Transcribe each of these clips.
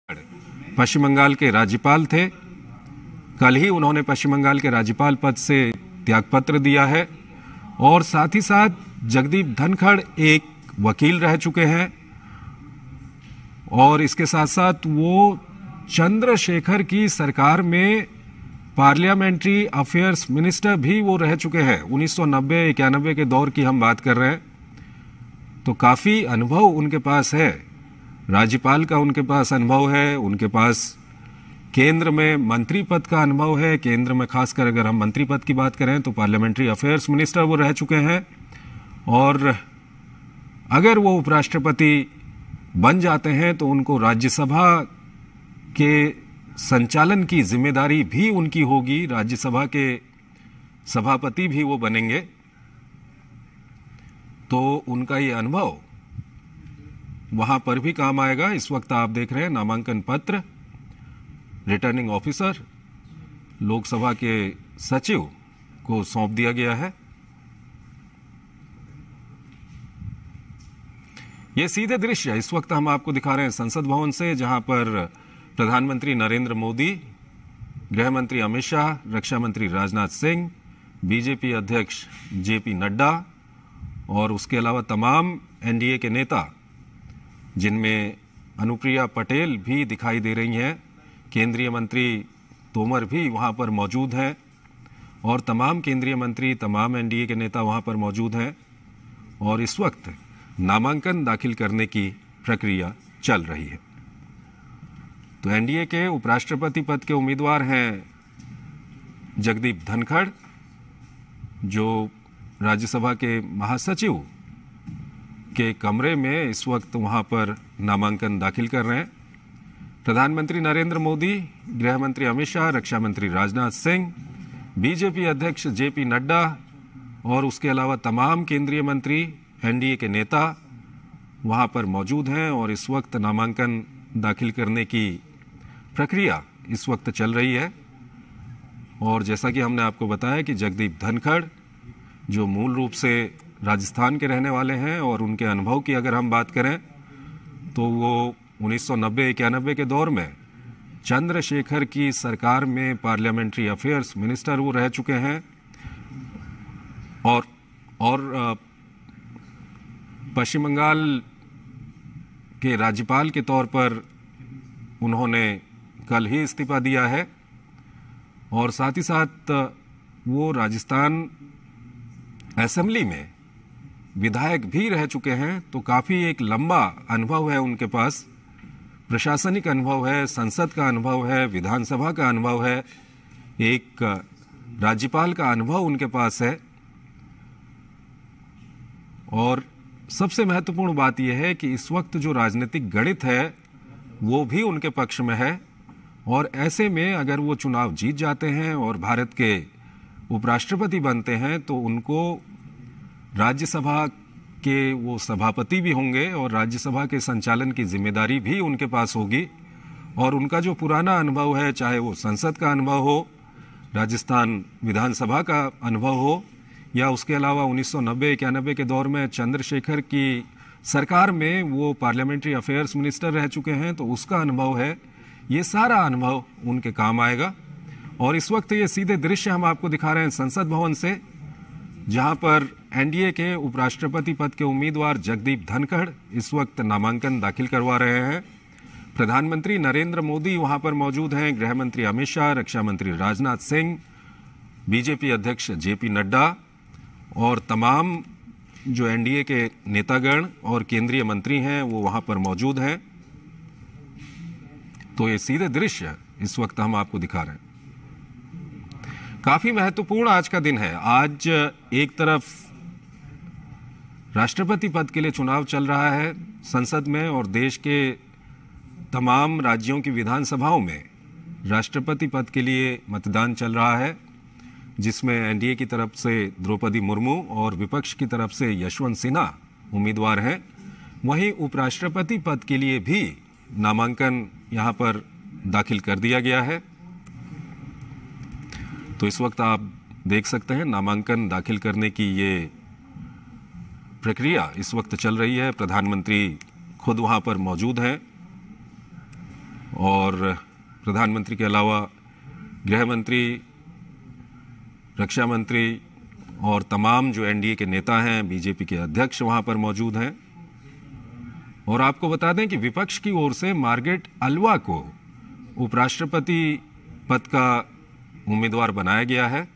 पश्चिम बंगाल के राज्यपाल थे। कल ही उन्होंने पश्चिम बंगाल के राज्यपाल पद से त्यागपत्र दिया है और साथ ही साथ जगदीप धनखड़ एक वकील रह चुके हैं और इसके साथ साथ वो चंद्रशेखर की सरकार में पार्लियामेंट्री अफेयर्स मिनिस्टर भी वो रह चुके हैं। 1990-91 के दौर की हम बात कर रहे हैं, तो काफ़ी अनुभव उनके पास है। राज्यपाल का उनके पास अनुभव है, उनके पास केंद्र में मंत्री पद का अनुभव है। केंद्र में खासकर अगर हम मंत्री पद की बात करें तो पार्लियामेंट्री अफेयर्स मिनिस्टर वो रह चुके हैं और अगर वो उपराष्ट्रपति बन जाते हैं तो उनको राज्यसभा के संचालन की जिम्मेदारी भी उनकी होगी। राज्यसभा के सभापति भी वो बनेंगे, तो उनका ये अनुभव वहां पर भी काम आएगा। इस वक्त आप देख रहे हैं नामांकन पत्र रिटर्निंग ऑफिसर लोकसभा के सचिव को सौंप दिया गया है। ये सीधे दृश्य इस वक्त हम आपको दिखा रहे हैं संसद भवन से, जहां पर प्रधानमंत्री नरेंद्र मोदी, गृह मंत्री अमित शाह, रक्षा मंत्री राजनाथ सिंह, बीजेपी अध्यक्ष जेपी नड्डा और उसके अलावा तमाम एनडीए के नेता, जिनमें अनुप्रिया पटेल भी दिखाई दे रही हैं, केंद्रीय मंत्री तोमर भी वहां पर मौजूद हैं और तमाम केंद्रीय मंत्री, तमाम एनडीए के नेता वहां पर मौजूद हैं और इस वक्त नामांकन दाखिल करने की प्रक्रिया चल रही है। तो एनडीए के उपराष्ट्रपति पद के उम्मीदवार हैं जगदीप धनखड़, जो राज्यसभा के महासचिव के कमरे में इस वक्त वहां पर नामांकन दाखिल कर रहे हैं। प्रधानमंत्री नरेंद्र मोदी, गृह मंत्री अमित शाह, रक्षा मंत्री राजनाथ सिंह, बीजेपी अध्यक्ष जेपी नड्डा और उसके अलावा तमाम केंद्रीय मंत्री, एनडीए के नेता वहां पर मौजूद हैं और इस वक्त नामांकन दाखिल करने की प्रक्रिया इस वक्त चल रही है। और जैसा कि हमने आपको बताया कि जगदीप धनखड़, जो मूल रूप से राजस्थान के रहने वाले हैं और उनके अनुभव की अगर हम बात करें तो वो 1990-91 के दौर में चंद्रशेखर की सरकार में पार्लियामेंट्री अफेयर्स मिनिस्टर वो रह चुके हैं और पश्चिम बंगाल के राज्यपाल के तौर पर उन्होंने कल ही इस्तीफा दिया है और साथ ही साथ वो राजस्थान असेंबली में विधायक भी रह चुके हैं। तो काफ़ी एक लंबा अनुभव है उनके पास, प्रशासनिक अनुभव है, संसद का अनुभव है, विधानसभा का अनुभव है, एक राज्यपाल का अनुभव उनके पास है। और सबसे महत्वपूर्ण बात यह है कि इस वक्त जो राजनीतिक गणित है वो भी उनके पक्ष में है और ऐसे में अगर वो चुनाव जीत जाते हैं और भारत के उपराष्ट्रपति बनते हैं तो उनको राज्यसभा के वो सभापति भी होंगे और राज्यसभा के संचालन की जिम्मेदारी भी उनके पास होगी। और उनका जो पुराना अनुभव है, चाहे वो संसद का अनुभव हो, राजस्थान विधानसभा का अनुभव हो या उसके अलावा 1990-91 के दौर में चंद्रशेखर की सरकार में वो पार्लियामेंट्री अफेयर्स मिनिस्टर रह चुके हैं, तो उसका अनुभव है, ये सारा अनुभव उनके काम आएगा। और इस वक्त ये सीधे दृश्य हम आपको दिखा रहे हैं संसद भवन से, जहां पर एनडीए के उपराष्ट्रपति पद के उम्मीदवार जगदीप धनखड़ इस वक्त नामांकन दाखिल करवा रहे हैं। प्रधानमंत्री नरेंद्र मोदी वहां पर मौजूद हैं, गृह मंत्री अमित शाह, रक्षा मंत्री राजनाथ सिंह, बीजेपी अध्यक्ष जेपी नड्डा और तमाम जो एनडीए के नेतागण और केंद्रीय मंत्री हैं वो वहां पर मौजूद हैं। तो ये सीधे दृश्य इस वक्त हम आपको दिखा रहे हैं। काफी महत्वपूर्ण आज का दिन है। आज एक तरफ राष्ट्रपति पद के लिए चुनाव चल रहा है संसद में और देश के तमाम राज्यों की विधानसभाओं में राष्ट्रपति पद के लिए मतदान चल रहा है, जिसमें एनडीए की तरफ से द्रौपदी मुर्मू और विपक्ष की तरफ से यशवंत सिन्हा उम्मीदवार हैं। वहीं उपराष्ट्रपति पद के लिए भी नामांकन यहां पर दाखिल कर दिया गया है। तो इस वक्त आप देख सकते हैं नामांकन दाखिल करने की ये प्रक्रिया इस वक्त चल रही है। प्रधानमंत्री खुद वहां पर मौजूद हैं और प्रधानमंत्री के अलावा गृह मंत्री, रक्षा मंत्री और तमाम जो एनडीए के नेता हैं, बीजेपी के अध्यक्ष वहां पर मौजूद हैं। और आपको बता दें कि विपक्ष की ओर से मार्गरेट अल्वा को उपराष्ट्रपति पद का उम्मीदवार बनाया गया है।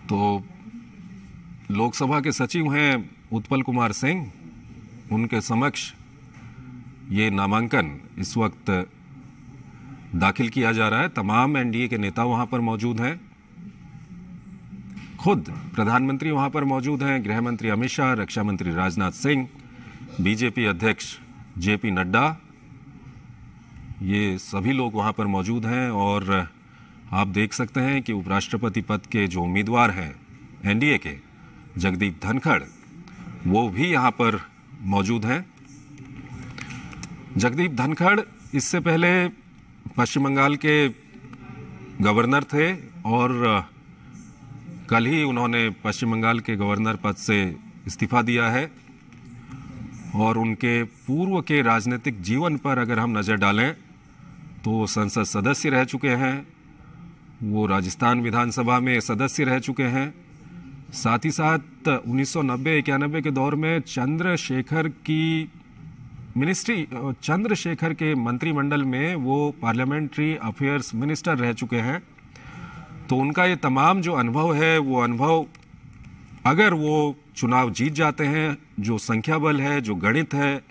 तो लोकसभा के सचिव हैं उत्पल कुमार सिंह, उनके समक्ष ये नामांकन इस वक्त दाखिल किया जा रहा है। तमाम एनडीए के नेता वहां पर मौजूद हैं, खुद प्रधानमंत्री वहां पर मौजूद हैं, गृह मंत्री अमित शाह, रक्षा मंत्री राजनाथ सिंह, बीजेपी अध्यक्ष जेपी नड्डा, ये सभी लोग वहां पर मौजूद हैं। और आप देख सकते हैं कि उपराष्ट्रपति पद के जो उम्मीदवार हैं एनडीए के, जगदीप धनखड़, वो भी यहां पर मौजूद हैं। जगदीप धनखड़ इससे पहले पश्चिम बंगाल के गवर्नर थे और कल ही उन्होंने पश्चिम बंगाल के गवर्नर पद से इस्तीफा दिया है। और उनके पूर्व के राजनीतिक जीवन पर अगर हम नज़र डालें तो संसद सदस्य रह चुके हैं, वो राजस्थान विधानसभा में सदस्य रह चुके हैं। साथ ही साथ 1990-91 के दौर में चंद्रशेखर के मंत्रिमंडल में वो पार्लियामेंट्री अफेयर्स मिनिस्टर रह चुके हैं। तो उनका ये तमाम जो अनुभव है, वो अनुभव अगर वो चुनाव जीत जाते हैं, जो संख्या बल है, जो गणित है,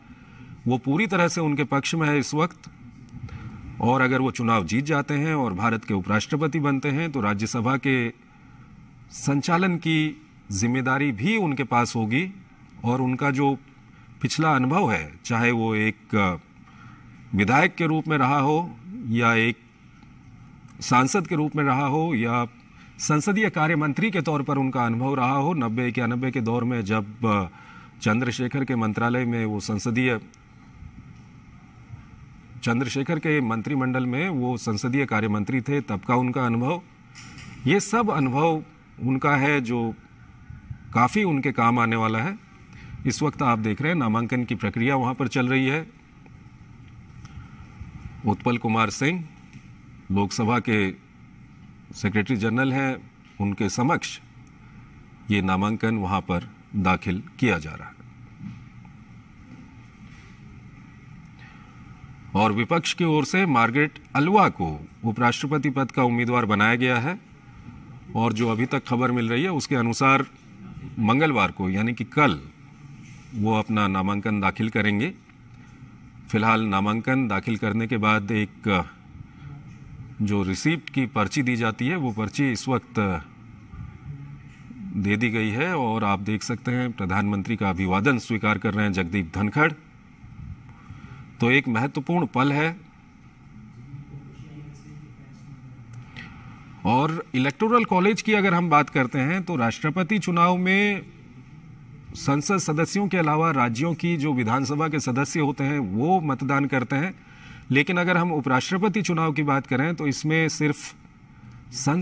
वो पूरी तरह से उनके पक्ष में है इस वक्त। और अगर वो चुनाव जीत जाते हैं और भारत के उपराष्ट्रपति बनते हैं तो राज्यसभा के संचालन की जिम्मेदारी भी उनके पास होगी। और उनका जो पिछला अनुभव है, चाहे वो एक विधायक के रूप में रहा हो या एक सांसद के रूप में रहा हो या संसदीय कार्य मंत्री के तौर पर उनका अनुभव रहा हो 90-91 के दौर में, जब चंद्रशेखर के मंत्रालय में वो चंद्रशेखर के मंत्रिमंडल में वो संसदीय कार्य मंत्री थे, तब का उनका अनुभव, ये सब अनुभव उनका है जो काफ़ी उनके काम आने वाला है। इस वक्त आप देख रहे हैं नामांकन की प्रक्रिया वहाँ पर चल रही है। उत्पल कुमार सिंह लोकसभा के सेक्रेटरी जनरल हैं, उनके समक्ष ये नामांकन वहाँ पर दाखिल किया जा रहा है। और विपक्ष की ओर से मार्गरेट अल्वा को उपराष्ट्रपति पद का उम्मीदवार बनाया गया है। और जो अभी तक खबर मिल रही है उसके अनुसार मंगलवार को, यानी कि कल, वो अपना नामांकन दाखिल करेंगे। फिलहाल नामांकन दाखिल करने के बाद एक जो रिसीप्ट की पर्ची दी जाती है, वो पर्ची इस वक्त दे दी गई है। और आप देख सकते हैं प्रधानमंत्री का अभिवादन स्वीकार कर रहे हैं जगदीप धनखड़। तो एक महत्वपूर्ण पल है। और इलेक्टोरल कॉलेज की अगर हम बात करते हैं तो राष्ट्रपति चुनाव में संसद सदस्यों के अलावा राज्यों की जो विधानसभा के सदस्य होते हैं वो मतदान करते हैं। लेकिन अगर हम उपराष्ट्रपति चुनाव की बात करें तो इसमें सिर्फ संसद